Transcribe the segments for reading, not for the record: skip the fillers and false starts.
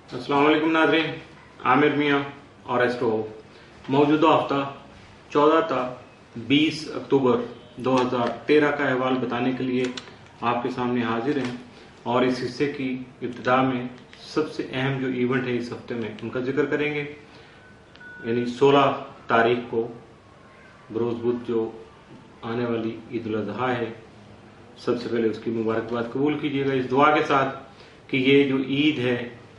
अस्सलाम वालेकुम नाज़रीन, आमिर मियाँ और एस्ट्रो मौजूदा हफ्ता 14 था 20 अक्टूबर 2013 का अहवाल बताने के लिए आपके सामने हाजिर हैं। और इस हिस्से की इब्तिदा में सबसे अहम जो इवेंट है इस हफ्ते में उनका जिक्र करेंगे। यानी 16 तारीख को बरोज़ बुध जो आने वाली ईद उल अज़हा है, सबसे पहले उसकी मुबारकबाद कबूल कीजिएगा इस दुआ के साथ कि ये जो ईद है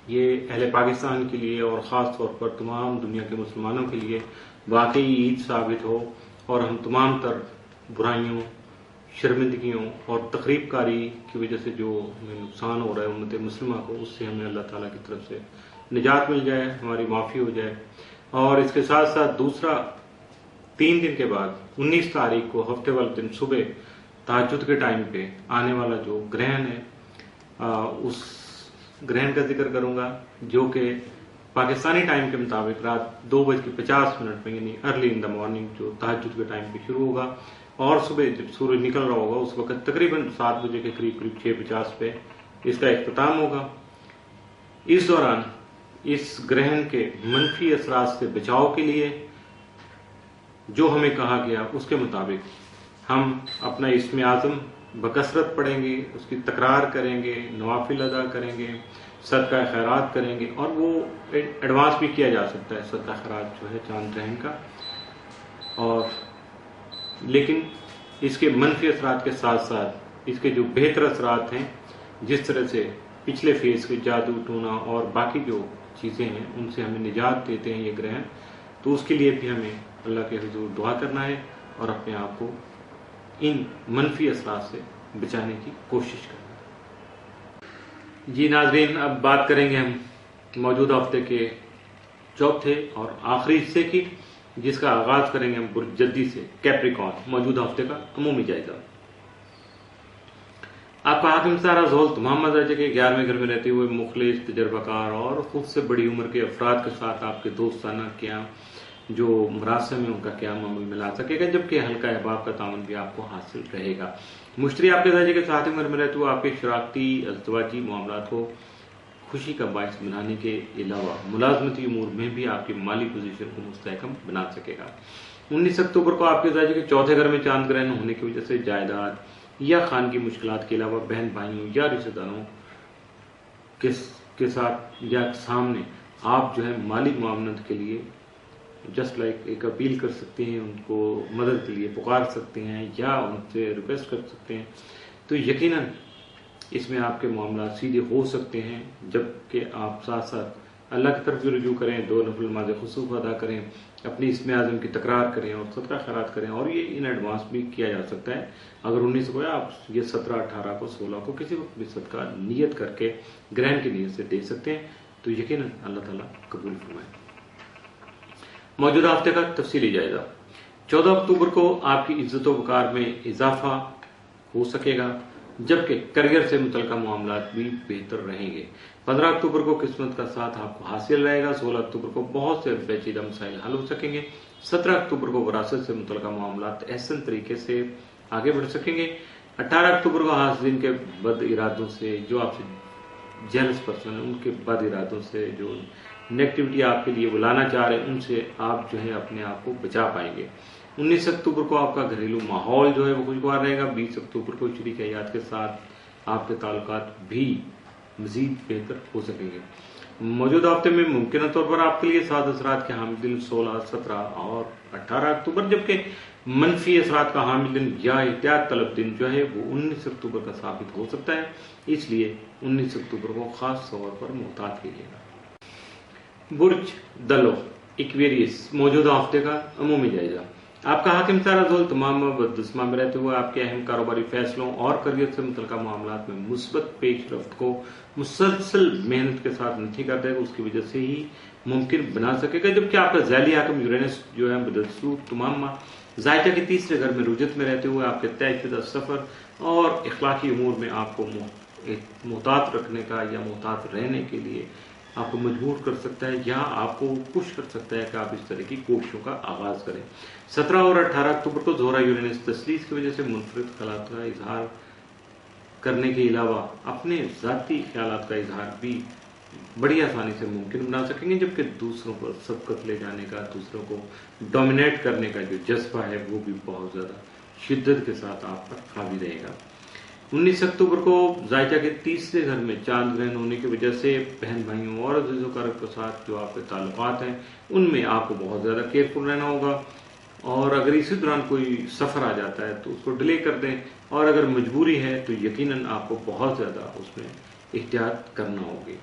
ये अहले पाकिस्तान के लिए और ख़ास तौर पर तमाम दुनिया के मुसलमानों के लिए वाकई ईद साबित हो और हम तमाम तर बुराइयों, शर्मिंदगियों और तकरीबकारी की वजह से जो हमें नुकसान हो रहा है उम्मत मुस्लिमा को, उससे हमें अल्लाह ताला की तरफ से निजात मिल जाए, हमारी माफ़ी हो जाए। और इसके साथ साथ दूसरा 3 दिन के बाद 19 तारीख को हफ्ते वाले दिन सुबह तहज्जुद के टाइम पे आने वाला जो ग्रहण है उस ग्रहण का जिक्र करूंगा, जो कि पाकिस्तानी टाइम के मुताबिक रात 2:50 में यानी अर्ली इन द मॉर्निंग जो तहज्जुद के टाइम पे शुरू होगा और सुबह जब सूरज निकल रहा होगा उस वक्त तकरीबन 7 बजे के करीब 6:50 पे इसका इख्तिताम होगा। इस दौरान इस ग्रहण के मनफी असरात से बचाव के लिए जो हमें कहा गया उसके मुताबिक हम अपना इस्म आज़म बकसरत पढ़ेंगे, उसकी तकरार करेंगे, नवाफिल अदा करेंगे, सदका खैरात करेंगे। और वो एडवांस भी किया जा सकता है सदका खैरात जो है चांद ग्रहण का। और लेकिन इसके मनफी असरात के साथ साथ इसके जो बेहतर असरात हैं, जिस तरह से पिछले फेज के जादू टूना और बाकी जो चीज़ें हैं उनसे हमें निजात देते हैं ये ग्रहण, तो उसके लिए भी हमें अल्लाह के हुजूर दुआ करना है और अपने आप को इन मनफी असरात से बचाने की कोशिश करना। जी नाज़रीन, अब बात करेंगे हम मौजूदा हफ्ते के चौथे और आखिरी हिस्से की, जिसका आगाज करेंगे हम बुर्ज जद्दी से, कैप्रिकॉर्न, मौजूदा हफ्ते का अमूमी जायजा। आपका हाकिम सारा जोल तमाम मजाजे के 11वें घर में रहते हुए मुखलिस, तजर्बाकार और खुद से बड़ी उम्र के अफराद के साथ आपके दोस्ताना क्या जो मरासम है उनका क्या मामूल मिला सकेगा, जबकि हल्का अहबाब का तावन भी आपको हासिल रहेगा। मुश्तरी आपके दर्जे के साथ घर में रहते हुए आपके शराकती अज़दवाजी मामलात को खुशी का बायस बनाने के अलावा मुलाजमती उमूर में भी आपकी माली पोजीशन को मुस्तहकम बना सकेगा। 19 अक्टूबर को आपके दर्जे के चौथे घर में चांद ग्रहण होने की वजह से जायदाद या खानगी मुश्किलात के अलावा बहन भाइयों या रिश्तेदारों के साथ या सामने आप जो है माली मामलत के लिए जस्ट लाइक एक अपील कर सकते हैं, उनको मदद के लिए पुकार सकते हैं या उनसे रिक्वेस्ट कर सकते हैं। तो यकीनन इसमें आपके मामला सीधे हो सकते हैं, जबकि आप साथ साथ अल्लाह की तरफ भी रुजू करें, 2 नफल नमाज़ खुसूफ अदा करें, अपनी इस्म आज़म की तकरार करें और सदका खैरात करें। और ये इन एडवांस भी किया जा सकता है। अगर 19 को आप ये 17, 18 को, 16 को किसी वक्त भी सदका नियत करके ग्रहण की नीयत से दे सकते हैं, तो यकीनन अल्लाह ताला कबूल फरमाए। मौजूदा हफ्ते का तफसीली जायजा। 14 अक्टूबर को आपकी इज्जत वकार में इजाफा हो सकेगा, जबकि करियर से मुतल्लिका मामलात भी बेहतर रहेंगे। 15 अक्टूबर को किस्मत का साथ आपको हासिल रहेगा। 16 अक्टूबर को बहुत से पेचीदा मसाइल हल हो सकेंगे। 17 अक्टूबर को विरासत से मुतल्लिका मामलात एहसन तरीके से आगे बढ़ सकेंगे। 18 अक्टूबर को हासिल के बद इरादों से, जो आपसे जेलस पर्सन है उनके बद इरादों से, जो नेगेटिविटी आपके लिए बुलाना चाह रहे हैं, उनसे आप जो है अपने आप को बचा पाएंगे। 19 अक्टूबर को आपका घरेलू माहौल जो है वो खुशगवार रहेगा। 20 अक्टूबर को शरीक हयात के साथ आपके ताल्लुकात भी मजीद बेहतर हो सकेंगे। मौजूदा हफ्ते में मुमकिन तौर पर आपके लिए 7 असरात के हामिल दिन 16, 17 और 18 अक्टूबर, जबकि मनफी असरात का हामिल दिन या एहतियात तलब दिन जो है वो 19 अक्टूबर का साबित हो सकता है। इसलिए 19 अक्टूबर को खास तौर पर मुहतात कीजिएगा। बुर्ज दलो इक्वेरियस, मौजूदा हफ्ते का अमूमी जायजा। आपका हाकिम सारा जोल तमाम बददस्मा में रहते हुए आपके अहम कारोबारी फैसलों और करियर से मुतल्लिका मामलात में मुस्बत पेशरफ्त को मुसलसल मेहनत के साथ नथी कर देगा, उसकी वजह से ही मुमकिन बना सकेगा। जबकि आपका ज़ैली हाकिम यूरेनस जो है बदसूख तमाम जायका के तीसरे घर में रुजत में रहते हुए आपके तयशुदा सफर और इखलाकी उमूर में आपको मुहतात रखने का या मुहतात रहने के लिए आपको मजबूर कर सकता है या आपको पुश कर सकता है कि आप इस तरह की कोशिशों का आगाज करें। 17 और 18 अक्टूबर को ज़ोहरा यूरेनस तस्लीस की वजह से मुनफरिद ख्यालात का इजहार करने के अलावा अपने ज़ाती ख्यालात का इजहार भी बड़ी आसानी से मुमकिन बना सकेंगे, जबकि दूसरों पर सबकत ले जाने का, दूसरों को डोमिनेट करने का जो जज्बा है वो भी बहुत ज़्यादा शिद्दत के साथ आप पर हावी रहेगा। 19 अक्टूबर को जायजा के तीसरे घर में चांद ग्रहण होने की वजह से बहन भाइयों और अज़ीज़-ओ-क़रीब के साथ जो आपके ताल्लुकात हैं उनमें आपको बहुत ज़्यादा केयरफुल रहना होगा। और अगर इसी दौरान कोई सफ़र आ जाता है तो उसको डिले कर दें, और अगर मजबूरी है तो यकीनन आपको बहुत ज़्यादा उसमें एहतियात करना होगी।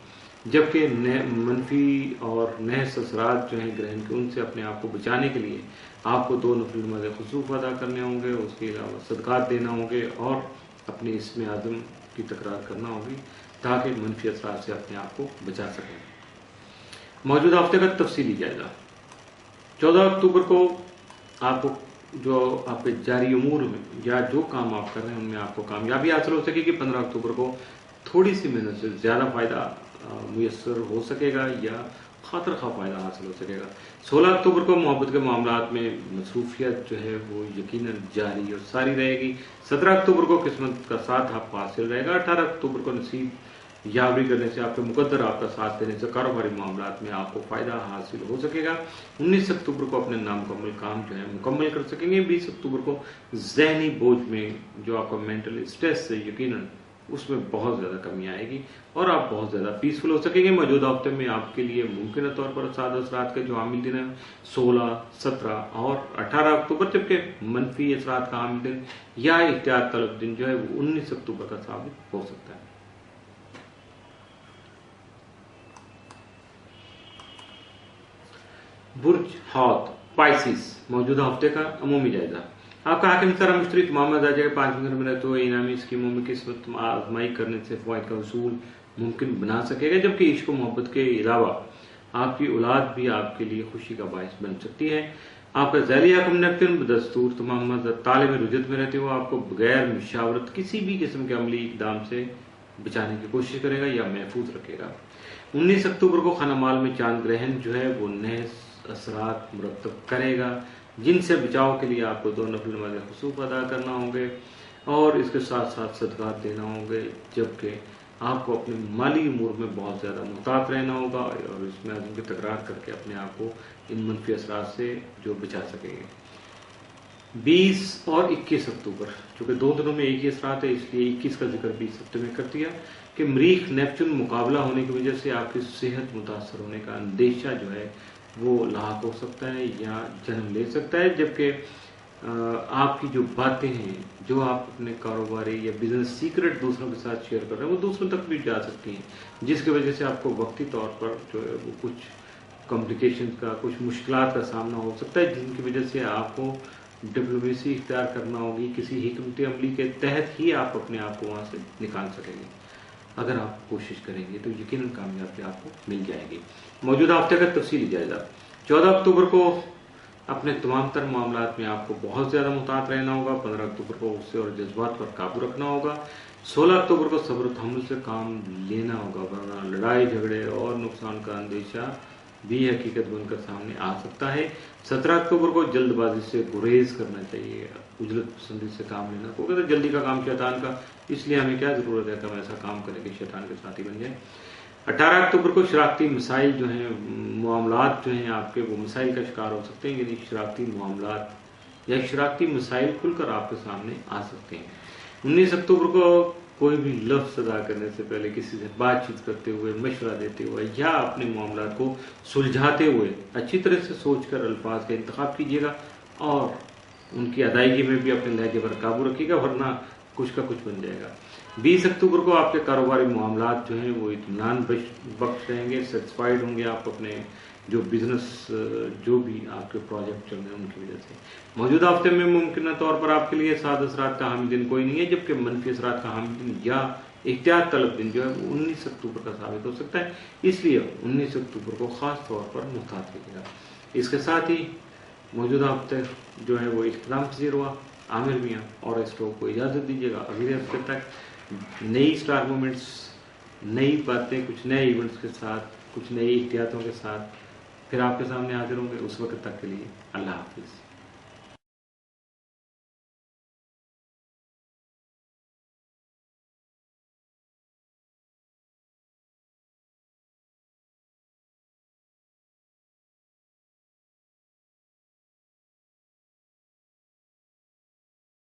जबकि मनफी और नहस असरात जो हैं ग्रहण के, उनसे अपने आप को बचाने के लिए आपको 2 नफिल नमाज़ खुसूफ अदा करने होंगे, उसके अलावा सदक़ात देना होंगे और अपने इसमें आज़म की तकरार करना होगी ताकि मनफी असरात से अपने आप को बचा सकें। मौजूदा हफ्ते का तफसीली जायजा। 14 अक्टूबर को आपको जो आपके जारी उमूर में या जो काम आप कर रहे हैं उनमें आपको कामयाबी हासिल हो सकेगी। 15 अक्टूबर को थोड़ी सी मेहनत से ज़्यादा फ़ायदा मुयस्सर हो सकेगा या खातर खा फ़ायदा हासिल हो सकेगा। 16 अक्टूबर को मोहब्बत के मामलात में मसरूफियत जो है वो यकीनन जारी और सारी रहेगी। 17 अक्टूबर को किस्मत का साथ आपको हासिल रहेगा। 18 अक्टूबर को नसीब यावरी करने से, आपके मुकद्दर आपका साथ देने से कारोबारी मामलात में आपको फ़ायदा हासिल हो सकेगा। 19 अक्टूबर को अपने नामुकम्मल काम जो है मुकम्मल कर सकेंगे। 20 अक्टूबर को ज़हनी बोझ में जो आपका मेंटल स्ट्रेस है यकीनन उसमें बहुत ज़्यादा कमी आएगी और आप बहुत ज़्यादा पीसफुल हो सकेंगे। मौजूदा हफ्ते में आपके लिए मुमकिन तौर पर साद असरात के जो आमिल दिन हैं 16, 17 और 18 अक्टूबर, जबकि मनफी असरात का आमिल दिन या एहतियात तलब दिन जो है वो 19 अक्टूबर का साबित हो सकता है। बुर्ज हौत पाइसिस, मौजूदा हफ्ते का अमूमी जायजा। आपका हाकिम सारा मुश्तरी तमाम जायजा के 5वें घर में रहते हुए इनामी स्कीमों में किस्मत आजमाई करने से फ़वाइद का वसूल मुमकिन बना सकेगा, जबकि इश्क और मोहब्बत के अलावा आपकी औलाद भी आपके लिए खुशी का बायस बन सकती है। आपका ज़ैली हाकिम नेप्ट्यून बदस्तूर तमाम ताले में रुजत में रहते हुए आपको बगैर मशावरत किसी भी किस्म के अमली इकदाम से बचाने की कोशिश करेगा या महफूज रखेगा। 19 अक्टूबर को खाना माल में चांद ग्रहण जो है वो नहस असरात मुरतब करेगा, जिनसे बचाव के लिए आपको 2 नफिल नमाज़ खुसूफ अदा करना होंगे और इसके साथ साथ सदक़ात देना होंगे, जबकि आपको अपने माली उमूर में बहुत ज़्यादा मुहतात रहना होगा और इसमें आज़म की तकरार करके अपने आप को इन मनफी असरात से जो बचा सकेंगे। 20 और 21 अक्टूबर, चूँकि 2 दिनों में एक ही असरात है इसलिए 21 का जिक्र 20 हफ्ते में कर दिया कि मरीख नेपच्यून मुकाबला होने की वजह से आपकी सेहत मुतासर होने का अंदेशा जो है वो लाक हो सकता है या जन्म ले सकता है, जबकि आपकी जो बातें हैं जो आप अपने कारोबारी या बिजनेस सीक्रेट दूसरों के साथ शेयर कर रहे हैं वो दूसरों तक भी जा सकती हैं, जिसकी वजह से आपको वक्ती तौर पर जो है वो कुछ कॉम्प्लिकेशन का, कुछ मुश्किलात का सामना हो सकता है, जिनकी वजह से आपको डिप्लोमेसी इख्तियार करना होगी। किसी हिकमत अमली के तहत ही आप अपने आप को वहाँ से निकाल सकेंगे। अगर आप कोशिश करेंगे तो यकीनन कामयाबी आपको मिल जाएगी। मौजूदा हफ्ते का तफसीली जायजा। 14 अक्टूबर को अपने तमाम तर मामलात में आपको बहुत ज़्यादा मुहतात रहना होगा। 15 अक्टूबर को गुस्से और जज्बात पर काबू रखना होगा। 16 अक्टूबर को सब्र और तहम्मुल से काम लेना होगा, वरना लड़ाई झगड़े और नुकसान का अंदेशा भी हकीकत बनकर सामने आ सकता है। 17 अक्टूबर को जल्दबाजी से गुरेज करना चाहिए, उजलत पसंदी से काम लेना, क्योंकि तो जल्दी का काम शैतान का, इसलिए हमें क्या ज़रूरत है कि हम ऐसा काम करें कि शैतान के साथी बन जाए। 18 अक्टूबर को शरारती मसाइल जो हैं, मामलात जो हैं आपके, वो मसाइल का शिकार हो सकते हैं, यानी शरारती मामलात या शरारती मसाइल खुलकर आपके सामने आ सकते हैं। 19 अक्टूबर को कोई भी लफ्ज़ अदा करने से पहले किसी से बातचीत करते हुए, मशवरा देते हुए या अपने मामलात को सुलझाते हुए अच्छी तरह से सोचकर अल्फाज का इंतखाब कीजिएगा और उनकी अदायगी में भी अपने लहजे पर काबू रखिएगा, वरना कुछ का कुछ बन जाएगा। 20 अक्टूबर को आपके कारोबारी मामलात जो हैं वो इत्मीनान बख्श रहेंगे, सेटिस्फाइड होंगे आप अपने जो बिजनेस, जो भी आपके प्रोजेक्ट चल रहे हैं उनकी वजह से। मौजूदा हफ्ते में मुमकिन तौर पर आपके लिए साद असरात का हामिल दिन कोई नहीं है, जबकि मनफी असरात का हामिल दिन या एहतियात तलब दिन जो है वो 19 अक्टूबर का साबित हो सकता है, इसलिए 19 अक्टूबर को ख़ास तौर पर मुहतात कीजिएगा। इसके साथ ही मौजूदा हफ्ते जो है वो इख्तिताम पसीर हुआ। आमिर मियाँ और एस्ट्रो को इजाज़त दीजिएगा अगले हफ्ते तक नई स्टार मोमेंट्स, नई बातें, कुछ नए इवेंट्स के साथ, कुछ नई एहतियातों के साथ फिर आपके सामने हाजिर होंगे। उस वक्त तक के लिए अल्लाह हाफिज़।